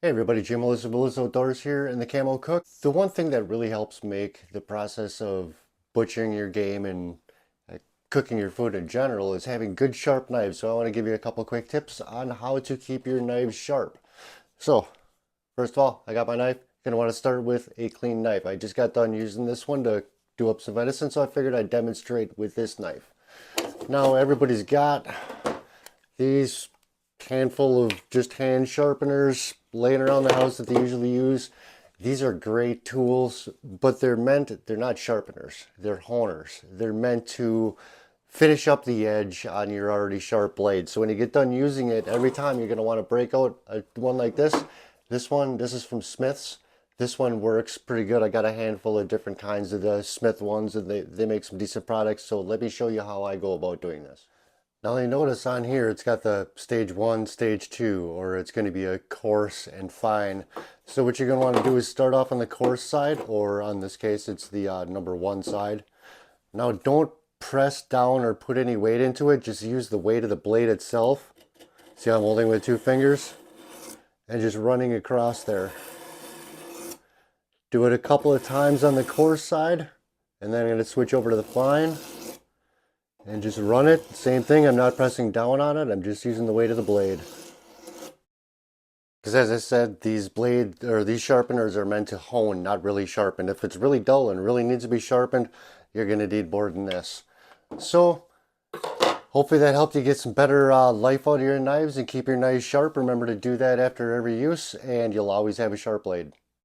Hey everybody, Jim Melissa Outdoors here in the Camo Cook. The one thing that really helps make the process of butchering your game and cooking your food in general is having good sharp knives. So I want to give you a couple quick tips on how to keep your knives sharp. So first of all, I got my knife. Gonna want to start with a clean knife. I just got done using this one to do up some venison, so I figured I'd demonstrate with this knife. Now everybody's got these handful of just hand sharpeners laying around the house that they usually use. These are great tools, but they're not sharpeners, they're honers. They're meant to finish up the edge on your already sharp blade. So when you get done using it, every time you're going to want to break out one like this. This is from Smith's. This one works pretty good. I got a handful of different kinds of the Smith ones, and they make some decent products. So let me show you how I go about doing this. Now you notice on here it's got the stage 1, stage 2, or it's going to be a coarse and fine. So what you're going to want to do is start off on the coarse side, or on this case it's the number 1 side. Now don't press down or put any weight into it, just use the weight of the blade itself. See how I'm holding with 2 fingers? And just running across there. Do it a couple of times on the coarse side, and then I'm going to switch over to the fine. And just run it. Same thing, I'm not pressing down on it, I'm just using the weight of the blade. Because as I said, these sharpeners are meant to hone, not really sharpen. If it's really dull and really needs to be sharpened, you're going to need more than this. So, hopefully that helped you get some better life out of your knives and keep your knives sharp. Remember to do that after every use, and you'll always have a sharp blade.